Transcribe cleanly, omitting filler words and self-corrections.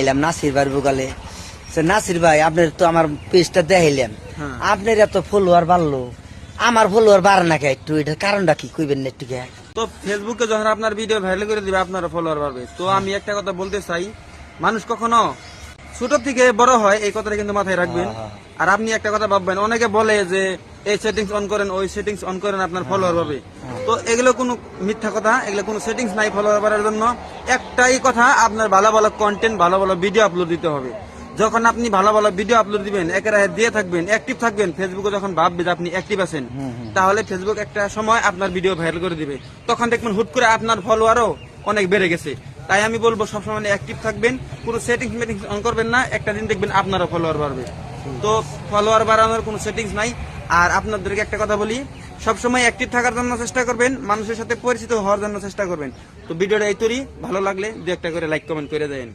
এলাম নাসির ভাইয়ের বুকালে। নাসির ভাই আপনার তো আমার পেজটা দেখাইলাম, আপনার এত ফলোয়ার বাড়লো, আমার ফলোয়ার বাড়ে না কে? একটু এটার কারণটা কি কইবেন না একটু? তো ফেসবুকে যখন আপনার ভিডিও ভাইরাল করে দিবে আপনার ফলোয়ার বাড়বে। তো আমি একটা কথা বলতে চাই, মানুষ কখনো ছোট থেকে বড় হয় এই কথাটা কিন্তু মাথায় রাখবেন। আর আপনি একটা কথা ভাববেন, অনেকে বলে যে এই সেটিংস অন করেন, ওই সেটিংস অন করেন, আপনার ফলোয়ার পাবে। তো এগুলো কোনো মিথ্যা কথা, এগুলো কোনো সেটিংস নাই ফলোয়ার বাড়ার জন্য। একটাই কথা, আপনার ভালো ভালো কন্টেন্ট, ভালো ভালো ভিডিও আপলোড দিতে হবে। যখন আপনি ভালো ভালো ভিডিও আপলোড দিবেন, একেবারে দিয়ে থাকবেন, অ্যাক্টিভ থাকবেন, ফেসবুকে যখন ভাববে যে আপনি অ্যাক্টিভ আছেন, তাহলে ফেসবুক একটা সময় আপনার ভিডিও ভাইরাল করে দিবে। তখন দেখবেন হুট করে আপনার ফলোয়ারও অনেক বেড়ে গেছে। তাই আমি বলবো সবসময় অ্যাক্টিভ থাকবেন, কোনো সেটিংস মেটিংস অন করবেন না, একটা দিন দেখবেন আপনারও ফলোয়ার বাড়বে। তো ফলোয়ার বাড়ানোর কোনো সেটিংস নাই। আর আপনাদেরকে একটা কথা বলি, সবসময় অ্যাক্টিভ থাকার জন্য চেষ্টা করবেন, মানুষের সাথে পরিচিত হওয়ার জন্য চেষ্টা করবেন। তো ভিডিওটা এই তৈরি, ভালো লাগলে দু একটা করে লাইক কমেন্ট করে দেন।